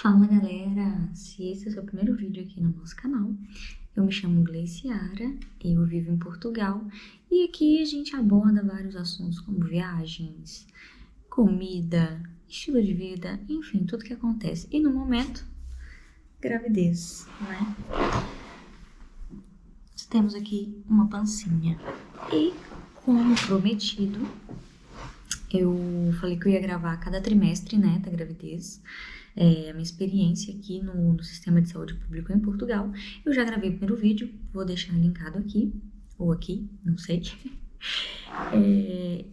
Fala galera, se esse é o seu primeiro vídeo aqui no nosso canal, eu me chamo Gleiciara, eu vivo em Portugal e aqui a gente aborda vários assuntos como viagens, comida, estilo de vida, enfim, tudo que acontece. E no momento, gravidez, né? Temos aqui uma pancinha e, como prometido, eu falei que eu ia gravar a cada trimestre, né, da gravidez. A minha experiência aqui no sistema de saúde público em Portugal. Eu já gravei o primeiro vídeo, vou deixar linkado aqui, ou aqui, não sei.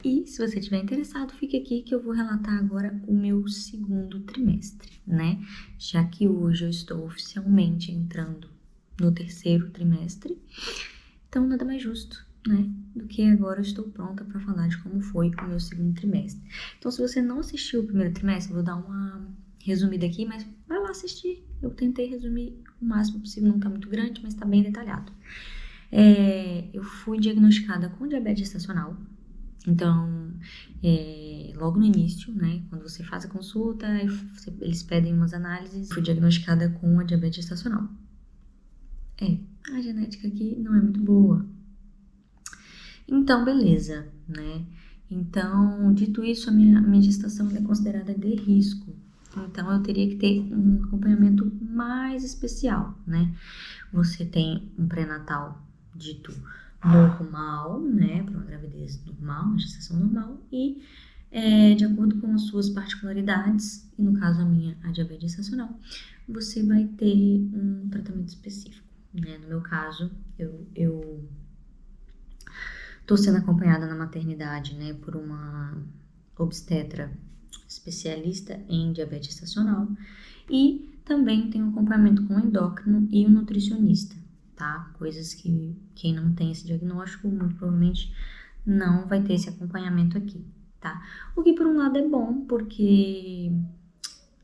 E se você estiver interessado, fique aqui que eu vou relatar agora o meu segundo trimestre, né? Já que hoje eu estou oficialmente entrando no terceiro trimestre, então nada mais justo, né, do que agora eu estou pronta para falar de como foi o meu segundo trimestre. Então, se você não assistiu o primeiro trimestre, eu vou dar uma resumida aqui, mas vai lá assistir. Eu tentei resumir o máximo possível, não tá muito grande, mas tá bem detalhado. Eu fui diagnosticada com diabetes gestacional. Então, logo no início, né, quando você faz a consulta, eles pedem umas análises. Fui diagnosticada com a diabetes gestacional. A genética aqui não é muito boa. Então, beleza, né? Então, dito isso, a minha gestação é considerada de risco. Então, eu teria que ter um acompanhamento mais especial, né? Você tem um pré-natal dito normal, né? Para uma gravidez normal, uma gestação normal. E, de acordo com as suas particularidades, e no caso a minha, a diabetes gestacional, você vai ter um tratamento específico, né? No meu caso, eu tô sendo acompanhada na maternidade, né, por uma obstetra especialista em diabetes gestacional e também tenho acompanhamento com um endócrino e um nutricionista, tá? Coisas que quem não tem esse diagnóstico muito provavelmente não vai ter esse acompanhamento aqui, tá? O que por um lado é bom, porque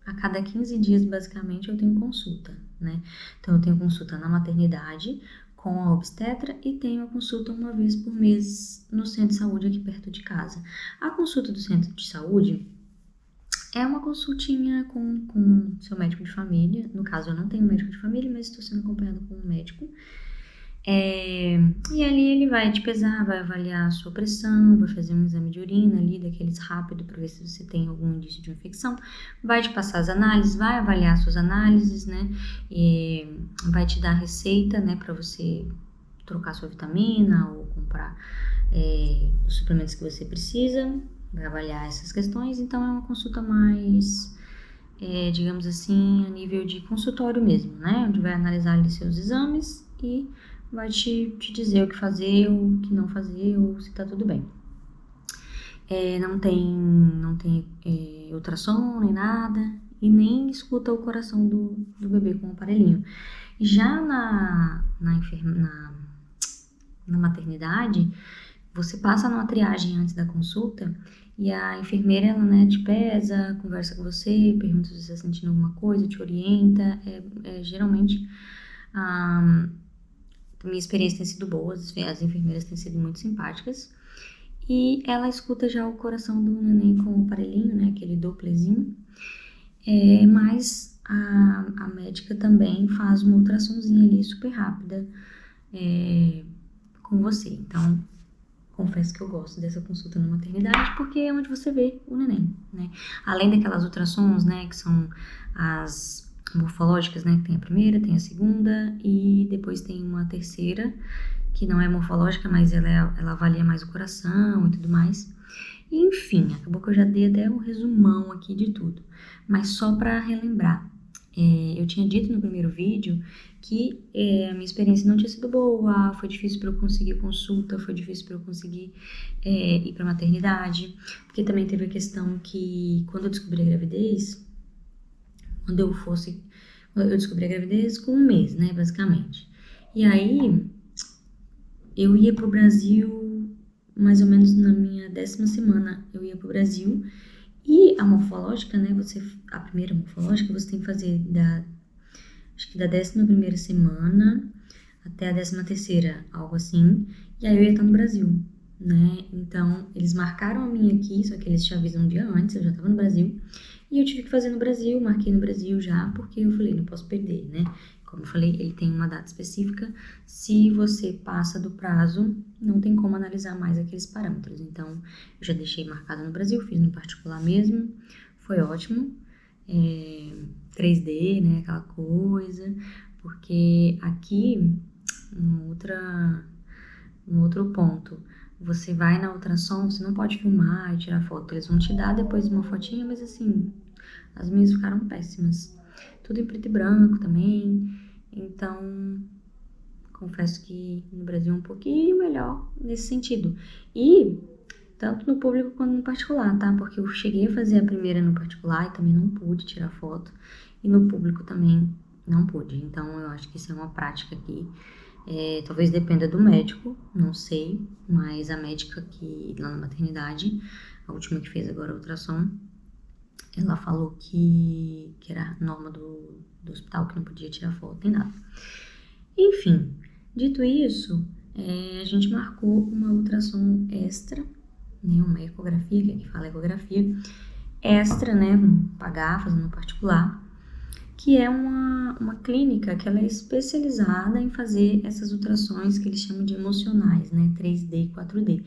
a cada 15 dias basicamente eu tenho consulta, né? Então eu tenho consulta na maternidade com a obstetra e tenho a consulta uma vez por mês no centro de saúde aqui perto de casa. A consulta do centro de saúde é uma consultinha com seu médico de família. No caso, eu não tenho médico de família, mas estou sendo acompanhada com um médico. E ali ele vai te pesar, vai avaliar a sua pressão, vai fazer um exame de urina ali, daqueles rápido, para ver se você tem algum indício de infecção, vai te passar as análises, vai avaliar suas análises, né, e vai te dar receita, né, para você trocar sua vitamina ou comprar os suplementos que você precisa, vai avaliar essas questões. Então é uma consulta mais, digamos assim, a nível de consultório mesmo, né, onde vai analisar ali seus exames e vai te dizer o que fazer, o que não fazer, ou se tá tudo bem. Não tem ultrassom nem nada, e nem escuta o coração do bebê com o aparelhinho. Já na maternidade, você passa numa triagem antes da consulta, e a enfermeira, ela, né, te pesa, conversa com você, pergunta se você está sentindo alguma coisa, te orienta. Geralmente, minha experiência tem sido boa, as enfermeiras têm sido muito simpáticas. E ela escuta já o coração do neném com o aparelhinho, né, aquele doplezinho. Mas a médica também faz uma ultrassomzinha ali super rápida com você. Então, confesso que eu gosto dessa consulta na maternidade, porque é onde você vê o neném, né? Além daquelas ultrassons, né, que são as morfológicas, né, que tem a primeira, tem a segunda e depois tem uma terceira, que não é morfológica, mas ela avalia mais o coração e tudo mais. Enfim, acabou que eu já dei até um resumão aqui de tudo, mas só para relembrar, eu tinha dito no primeiro vídeo que a minha experiência não tinha sido boa, foi difícil para eu conseguir consulta, foi difícil para eu conseguir ir para maternidade, porque também teve a questão que quando eu descobri a gravidez, eu descobri a gravidez com um mês, né, basicamente. E aí, eu ia pro Brasil, mais ou menos na minha 10ª semana, eu ia pro Brasil. E a morfológica, né, a primeira morfológica, você tem que fazer acho que da 11ª semana até a 13ª, algo assim. E aí eu ia estar no Brasil, né? Então, eles marcaram a minha aqui, só que eles te avisam um dia antes, eu já estava no Brasil. E eu tive que fazer no Brasil, marquei no Brasil já, porque eu falei, não posso perder, né? Como eu falei, ele tem uma data específica. Se você passa do prazo, não tem como analisar mais aqueles parâmetros. Então, eu já deixei marcado no Brasil, fiz no particular mesmo, foi ótimo. 3D, né, aquela coisa, porque aqui, um outro ponto, você vai na ultrassom, você não pode filmar e tirar foto, eles vão te dar depois uma fotinha, mas assim, as minhas ficaram péssimas. Tudo em preto e branco também, então confesso que no Brasil é um pouquinho melhor nesse sentido. E tanto no público quanto no particular, tá? Porque eu cheguei a fazer a primeira no particular e também não pude tirar foto, e no público também não pude. Então eu acho que isso é uma prática aqui. Talvez dependa do médico, não sei, mas a médica que lá na maternidade, a última que fez agora a ultrassom, ela falou que era norma do hospital, que não podia tirar foto nem nada. Enfim, dito isso, a gente marcou uma ultrassom extra, né, uma ecografia, que aqui fala ecografia, extra, né, vamos pagar, fazendo no particular, que é uma clínica que ela é especializada em fazer essas ultrassons que eles chamam de emocionais, né, 3D e 4D,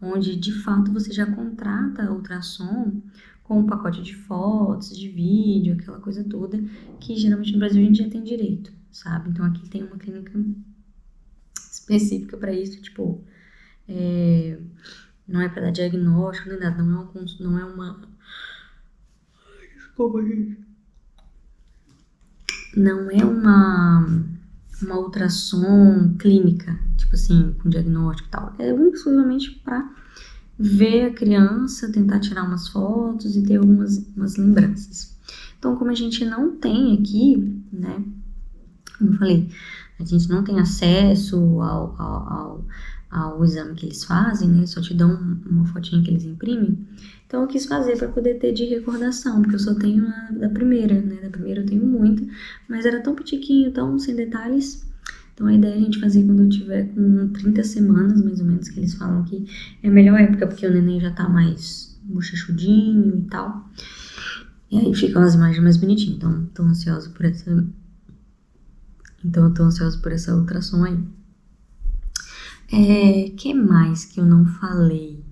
onde de fato você já contrata a ultrassom com um pacote de fotos, de vídeo, aquela coisa toda, que geralmente no Brasil a gente já tem direito, sabe? Então aqui tem uma clínica específica para isso, tipo, não é para dar diagnóstico nem nada, não é uma... Desculpa, gente. Não é uma ultrassom clínica, tipo assim, com diagnóstico e tal. É exclusivamente para ver a criança, tentar tirar umas fotos e ter umas lembranças. Então, como a gente não tem aqui, né, como eu falei, a gente não tem acesso ao exame que eles fazem, né, só te dão uma fotinha que eles imprimem. Então, eu quis fazer para poder ter de recordação, porque eu só tenho a da primeira, né, da primeira eu tenho muita, mas era tão pitiquinho, tão sem detalhes. Então, a ideia é a gente fazer quando eu tiver com 30 semanas, mais ou menos, que eles falam que é a melhor época, porque o neném já tá mais bochechudinho e tal. E aí ficam as imagens mais bonitinhas. Então, tô ansiosa por essa... Então, eu tô ansiosa por essa ultrassom aí. Que mais que eu não falei?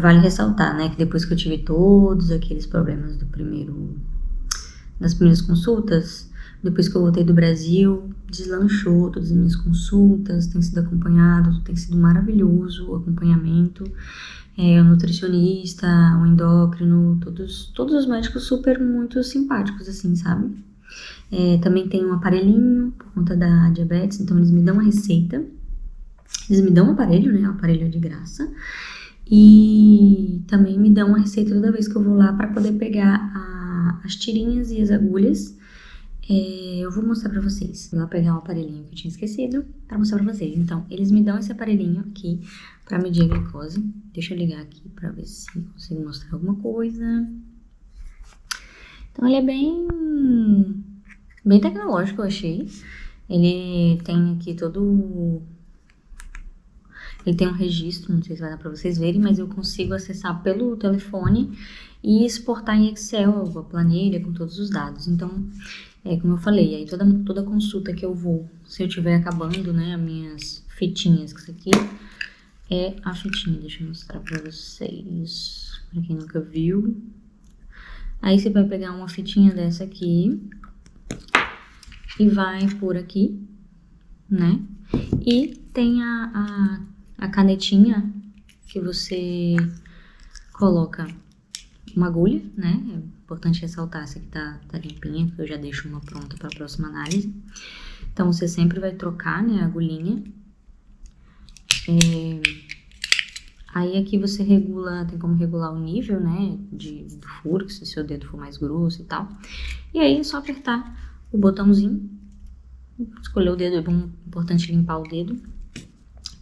Vale ressaltar, né, que depois que eu tive todos aqueles problemas das primeiras consultas, depois que eu voltei do Brasil, deslanchou todas as minhas consultas, tem sido acompanhado, tem sido maravilhoso o acompanhamento, o nutricionista, o endócrino, todos os médicos super muito simpáticos, assim, sabe? Também tem um aparelhinho por conta da diabetes, então eles me dão uma receita, eles me dão um aparelho, né, o aparelho é de graça, e também me dão uma receita toda vez que eu vou lá para poder pegar as tirinhas e as agulhas. Eu vou mostrar pra vocês. Vou lá pegar o aparelhinho que eu tinha esquecido pra mostrar pra vocês. Então, eles me dão esse aparelhinho aqui pra medir a glicose. Deixa eu ligar aqui pra ver se consigo mostrar alguma coisa. Então, ele é bem tecnológico, eu achei. Ele tem aqui ele tem um registro, não sei se vai dar pra vocês verem, mas eu consigo acessar pelo telefone e exportar em Excel a planilha com todos os dados. Então, como eu falei, aí toda consulta que eu vou, se eu estiver acabando, né, as minhas fitinhas, que isso aqui é a fitinha, deixa eu mostrar pra vocês, pra quem nunca viu. Aí você vai pegar uma fitinha dessa aqui e vai pôr aqui, né, e tem a canetinha que você coloca uma agulha, né? É importante ressaltar, essa aqui tá limpinha, porque eu já deixo uma pronta para a próxima análise. Então, você sempre vai trocar, né, a agulhinha. Aí aqui você regula, tem como regular o nível, né, do furo, se o seu dedo for mais grosso e tal. E aí é só apertar o botãozinho, escolher o dedo, é importante limpar o dedo.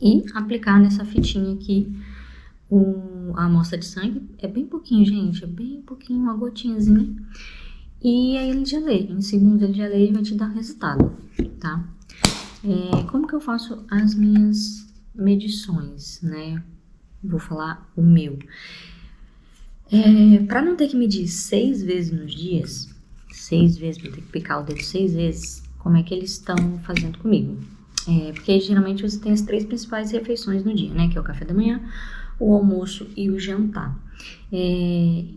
E aplicar nessa fitinha aqui a amostra de sangue. É bem pouquinho, gente, é bem pouquinho, uma gotinhazinha. E aí ele já lê, em segundos ele já lê e vai te dar resultado, tá? Como que eu faço as minhas medições, né? Vou falar o meu. Pra não ter que medir 6 vezes nos dias, 6 vezes, pra ter que picar o dedo 6 vezes, como é que eles estão fazendo comigo? Porque geralmente você tem as 3 principais refeições no dia, né? Que é o café da manhã, o almoço e o jantar.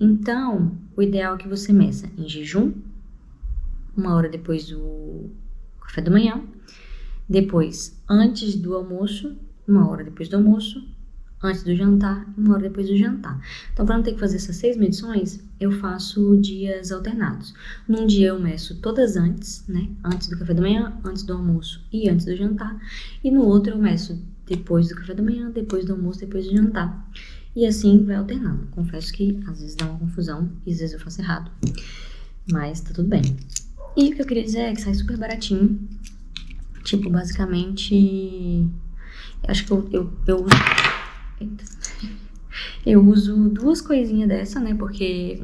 Então, o ideal é que você meça em jejum, 1 hora depois do café da manhã, depois antes do almoço, 1 hora depois do almoço, antes do jantar, 1 hora depois do jantar. Então, para não ter que fazer essas 6 medições, eu faço dias alternados. Num dia eu meço todas antes, né? Antes do café da manhã, antes do almoço e antes do jantar. E no outro eu meço depois do café da manhã, depois do almoço, depois do jantar. E assim vai alternando. Confesso que às vezes dá uma confusão e às vezes eu faço errado. Mas tá tudo bem. E o que eu queria dizer é que sai super baratinho. Tipo, basicamente... Acho que eu uso 2 coisinhas dessa, né? Porque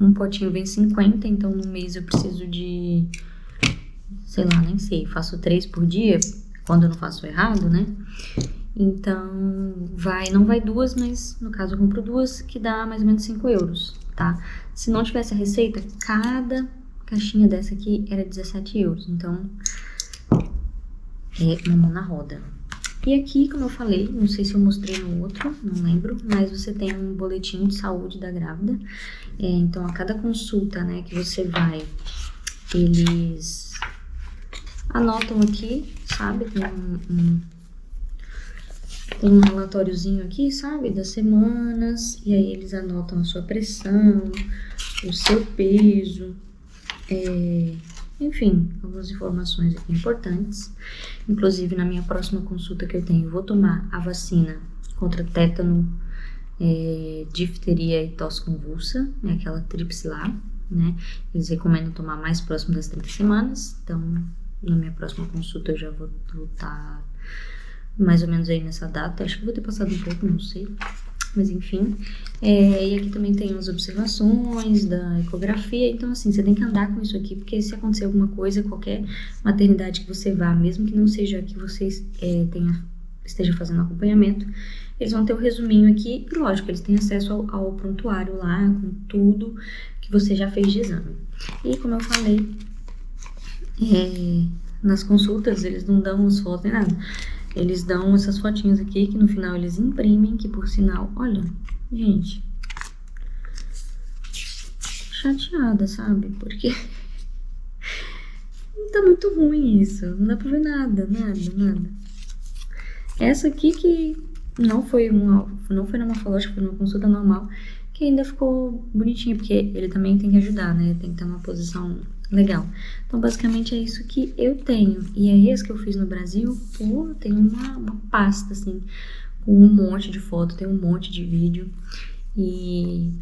um potinho vem 50, então no mês eu preciso de... Sei lá, nem sei. Faço 3 por dia, quando eu não faço errado, né? Então, não vai 2, mas no caso eu compro 2, que dá mais ou menos 5 euros, tá? Se não tivesse a receita, cada caixinha dessa aqui era 17 euros. Então, é uma mão na roda. E aqui, como eu falei, não sei se eu mostrei no outro, não lembro, mas você tem um boletim de saúde da grávida. Então, a cada consulta, né, que você vai, eles anotam aqui, sabe? Tem um relatóriozinho aqui, sabe? Das semanas, e aí eles anotam a sua pressão, o seu peso, enfim, algumas informações aqui importantes. Inclusive, na minha próxima consulta que eu tenho, vou tomar a vacina contra tétano, difteria e tosse convulsa, aquela tríplice lá, né? Eles recomendam tomar mais próximo das 30 semanas. Então, na minha próxima consulta eu já vou estar mais ou menos aí nessa data. Acho que vou ter passado um pouco, não sei. Mas enfim, e aqui também tem as observações da ecografia. Então assim, você tem que andar com isso aqui, porque se acontecer alguma coisa, qualquer maternidade que você vá, mesmo que não seja que você esteja fazendo acompanhamento, eles vão ter o resuminho aqui. E lógico, eles têm acesso ao prontuário lá, com tudo que você já fez de exame. E como eu falei, nas consultas eles não dão as fotos nem nada. Eles dão essas fotinhas aqui, que no final eles imprimem, que por sinal, olha, gente, chateada, sabe? Porque tá muito ruim isso, não dá pra ver nada. Essa aqui que não foi na morfológica, foi numa consulta normal, que ainda ficou bonitinha, porque ele também tem que ajudar, né? Tem que ter uma posição legal. Então, basicamente é isso que eu tenho. E é esse que eu fiz no Brasil. Pô, tem uma pasta, assim, com um monte de foto, tem um monte de vídeo. E,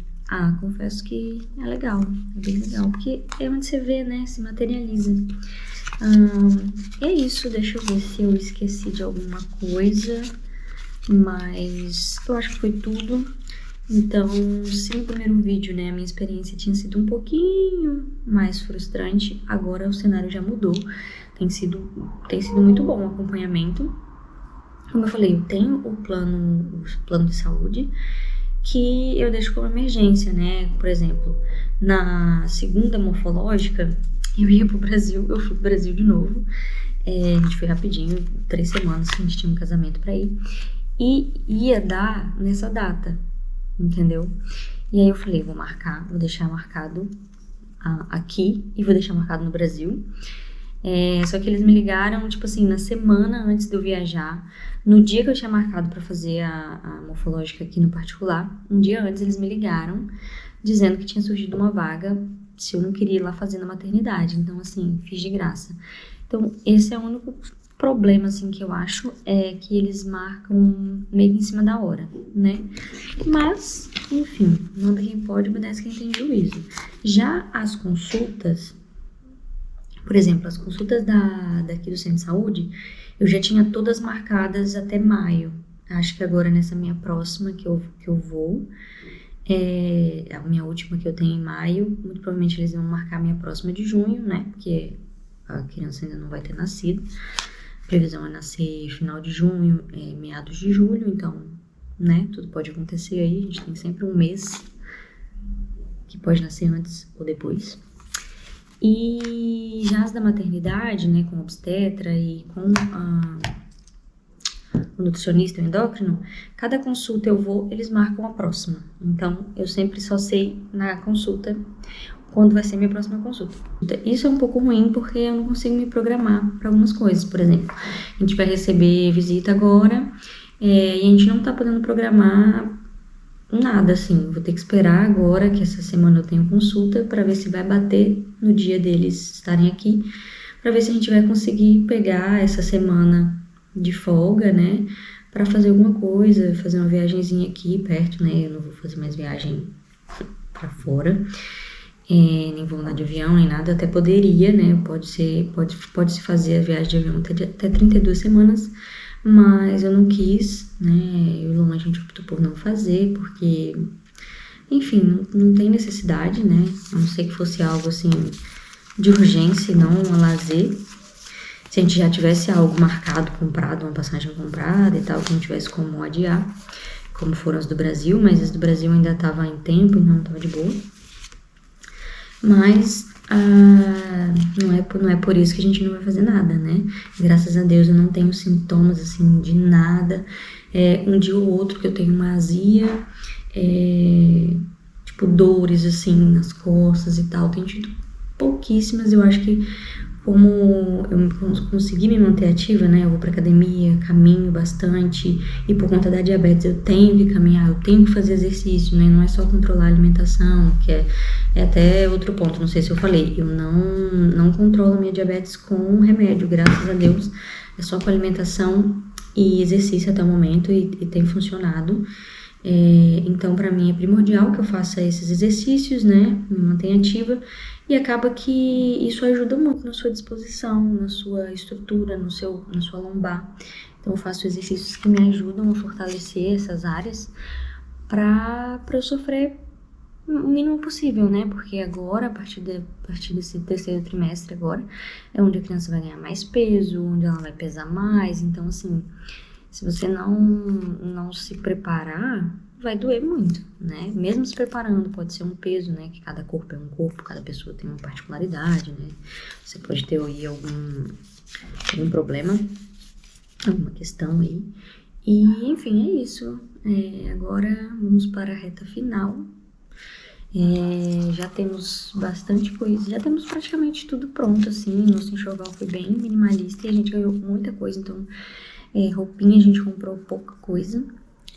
confesso que é legal, é bem legal, porque é onde você vê, né, se materializa. É isso, deixa eu ver se eu esqueci de alguma coisa, mas eu acho que foi tudo. Então, se no primeiro vídeo, né, a minha experiência tinha sido um pouquinho mais frustrante, agora o cenário já mudou. Tem sido muito bom o acompanhamento. Como eu falei, eu tenho o plano de saúde, que eu deixo como emergência, né? Por exemplo, na segunda morfológica, eu ia pro Brasil, eu fui pro Brasil de novo. A gente foi rapidinho, 3 semanas, que a gente tinha um casamento pra ir. E ia dar nessa data, entendeu? E aí eu falei, vou deixar marcado aqui e vou deixar marcado no Brasil. Só que eles me ligaram, tipo assim, na semana antes de eu viajar, no dia que eu tinha marcado pra fazer a morfológica aqui no particular, um dia antes eles me ligaram, dizendo que tinha surgido uma vaga, se eu não queria ir lá fazer na maternidade. Então, assim, fiz de graça. Então, esse é o único problema, assim, que eu acho, é que eles marcam meio que em cima da hora, né? Mas, enfim, manda quem pode, obedece quem tem juízo. Já as consultas, por exemplo, as consultas daqui do Centro de Saúde, eu já tinha todas marcadas até maio. Acho que agora nessa minha próxima que eu vou, a minha última que eu tenho em maio, muito provavelmente eles vão marcar a minha próxima de junho, né? Porque a criança ainda não vai ter nascido. A previsão é nascer final de junho, meados de julho, então, né? Tudo pode acontecer aí, a gente tem sempre um mês que pode nascer antes ou depois. E já as da maternidade, né, com obstetra e com o nutricionista, o endócrino, cada consulta eu vou, eles marcam a próxima. Então, eu sempre só sei na consulta quando vai ser minha próxima consulta. Isso é um pouco ruim porque eu não consigo me programar para algumas coisas. Por exemplo, a gente vai receber visita agora e a gente não tá podendo programar nada, assim. Vou ter que esperar agora, que essa semana eu tenho consulta, para ver se vai bater no dia deles estarem aqui, para ver se a gente vai conseguir pegar essa semana de folga, né, para fazer alguma coisa, fazer uma viagenzinha aqui perto, né. Eu não vou fazer mais viagem para fora. Nem vou andar de avião, nem nada, até poderia, né, pode-se fazer a viagem de avião até 32 semanas, mas eu não quis, né, eu e o Luan, a gente optou por não fazer, porque, enfim, não tem necessidade, né, a não ser que fosse algo, assim, de urgência e não a lazer. Se a gente já tivesse algo marcado, comprado, uma passagem comprada e tal, que não tivesse como adiar, como foram as do Brasil, mas as do Brasil ainda estavam em tempo, então estava de boa. Mas não é por isso que a gente não vai fazer nada, né? Graças a Deus eu não tenho sintomas, assim, de nada. Um dia ou outro que eu tenho uma azia, tipo, dores, assim, nas costas e tal. Tenho tido pouquíssimas, eu acho que como eu consegui me manter ativa, né, eu vou pra academia, caminho bastante, e por conta da diabetes eu tenho que caminhar, eu tenho que fazer exercício, né, não é só controlar a alimentação, que é até outro ponto, não sei se eu falei, eu não controlo a minha diabetes com remédio, graças a Deus, é só com alimentação e exercício até o momento, e tem funcionado. Então, para mim é primordial que eu faça esses exercícios, né, me mantenha ativa, e acaba que isso ajuda muito na sua disposição, na sua estrutura, na sua lombar. Então, eu faço exercícios que me ajudam a fortalecer essas áreas para eu sofrer o mínimo possível, né, porque agora, a partir desse terceiro trimestre agora, é onde a criança vai ganhar mais peso, onde ela vai pesar mais, então, assim, se você não se preparar, vai doer muito, né? Mesmo se preparando, pode ser um peso, né? Que cada corpo é um corpo, cada pessoa tem uma particularidade, né? Você pode ter aí algum problema, alguma questão aí. E, enfim, é isso. Agora vamos para a reta final. Já temos bastante coisa, já temos praticamente tudo pronto, assim. Nosso enxoval foi bem minimalista e a gente ganhou muita coisa, então... roupinha a gente comprou pouca coisa,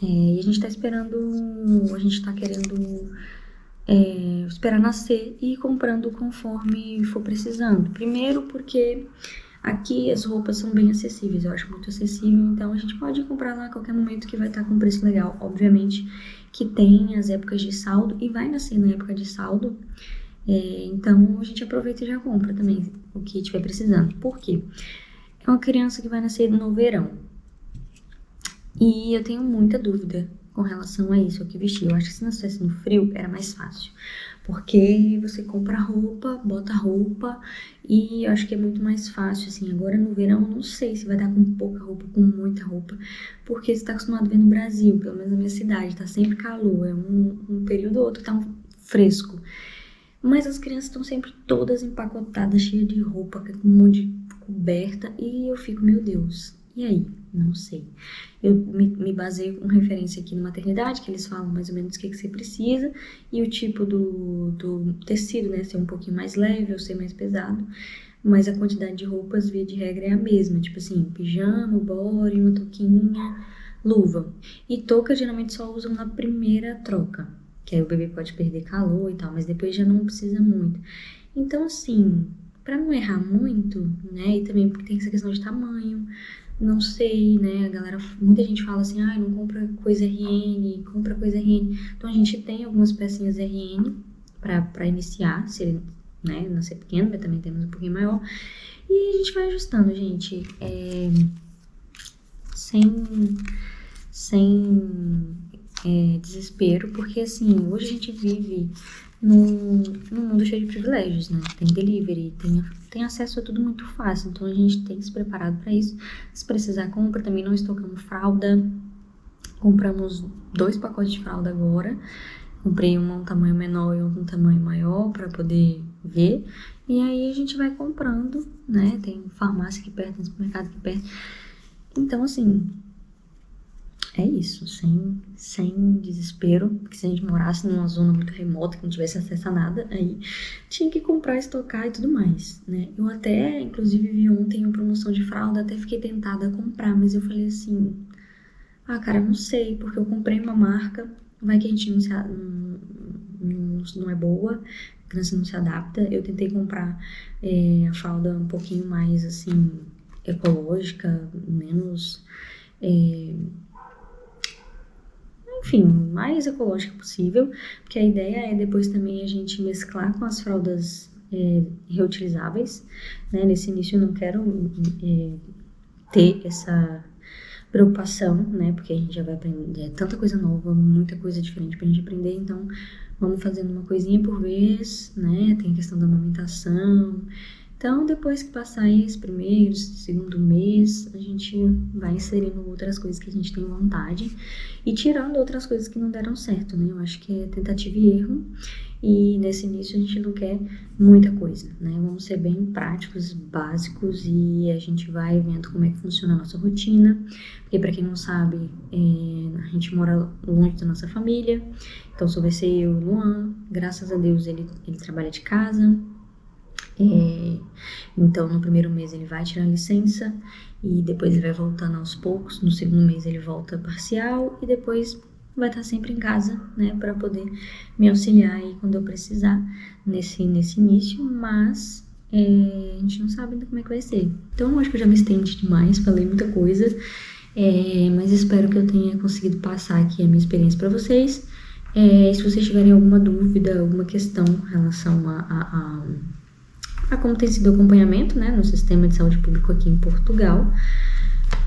e a gente tá querendo esperar nascer e ir comprando conforme for precisando. Primeiro porque aqui as roupas são bem acessíveis, eu acho muito acessível, então a gente pode comprar lá a qualquer momento que vai estar com preço legal. Obviamente que tem as épocas de saldo e vai nascer na época de saldo, então a gente aproveita e já compra também o que estiver precisando. Por quê? É uma criança que vai nascer no verão. E eu tenho muita dúvida com relação a isso, ao que vestir. Eu acho que se nascesse no frio, era mais fácil. Porque você compra roupa, bota roupa, e eu acho que é muito mais fácil, assim. Agora no verão, eu não sei se vai dar com pouca roupa, com muita roupa. Porque você tá acostumado a ver no Brasil, pelo menos na minha cidade, tá sempre calor. É um período ou outro que tá fresco. Mas as crianças estão sempre todas empacotadas, cheias de roupa, com um monte de coberta. E eu fico, meu Deus, e aí? Não sei. Eu me baseio com referência aqui na maternidade, que eles falam mais ou menos o que você precisa, e o tipo do tecido, né, ser um pouquinho mais leve ou ser mais pesado, mas a quantidade de roupas, via de regra, é a mesma, tipo assim, pijama, body, uma touquinha, luva. E touca geralmente só usam na primeira troca, que aí o bebê pode perder calor e tal, mas depois já não precisa muito. Então, assim, pra não errar muito, né, e também porque tem essa questão de tamanho, não sei, né, muita gente fala assim, não compra coisa RN, compra coisa RN. Então a gente tem algumas pecinhas RN pra iniciar, se ele, né, nascer pequeno, mas também temos um pouquinho maior. E a gente vai ajustando, gente, sem desespero, porque assim, hoje a gente vive num mundo cheio de privilégios, né? Tem delivery, tem acesso a tudo muito fácil, então a gente tem que se preparar para isso. Se precisar, compra. Também não estocamos fralda, compramos 2 pacotes de fralda agora, Comprei um tamanho menor e um tamanho maior para poder ver. E aí a gente vai comprando, né? Tem farmácia aqui perto, tem supermercado aqui perto. Então, assim, é isso, sem desespero, porque se a gente morasse numa zona muito remota, que não tivesse acesso a nada, aí tinha que comprar, estocar e tudo mais, né? Eu até, inclusive, vi ontem uma promoção de fralda, até fiquei tentada a comprar, mas eu falei assim, cara, eu não sei, porque eu comprei uma marca, vai que a gente não é boa, a criança não se adapta. Eu tentei comprar a fralda um pouquinho mais, assim, ecológica, menos... enfim, mais ecológica possível, porque a ideia é depois também a gente mesclar com as fraldas reutilizáveis, né? Nesse início eu não quero ter essa preocupação, né? Porque a gente já vai aprender tanta coisa nova, muita coisa diferente pra gente aprender, então vamos fazendo uma coisinha por vez, né? Tem a questão da amamentação. Então, depois que passar aí esse primeiro, segundo mês, a gente vai inserindo outras coisas que a gente tem vontade e tirando outras coisas que não deram certo, né? Eu acho que é tentativa e erro, e nesse início a gente não quer muita coisa, né? Vamos ser bem práticos, básicos, e a gente vai vendo como é que funciona a nossa rotina, porque para quem não sabe, a gente mora longe da nossa família, então só vai ser eu e o Luan. Graças a Deus ele trabalha de casa. Então no primeiro mês ele vai tirar licença e depois ele vai voltando aos poucos. No segundo mês ele volta parcial e depois vai estar sempre em casa, né, para poder me auxiliar aí quando eu precisar nesse início, mas a gente não sabe ainda como é que vai ser. Então acho que eu já me estendi demais, falei muita coisa, mas espero que eu tenha conseguido passar aqui a minha experiência para vocês. Se vocês tiverem alguma dúvida, alguma questão com relação a como tem sido o acompanhamento, né, no sistema de saúde público aqui em Portugal,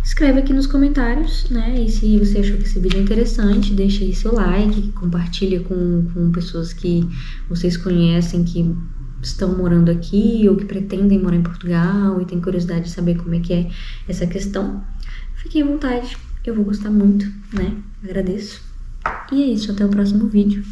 escreve aqui nos comentários, né, e se você achou que esse vídeo é interessante, deixa aí seu like, compartilha com pessoas que vocês conhecem, que estão morando aqui ou que pretendem morar em Portugal e tem curiosidade de saber como é que é essa questão. Fiquem à vontade, eu vou gostar muito, né, agradeço. E é isso, até o próximo vídeo.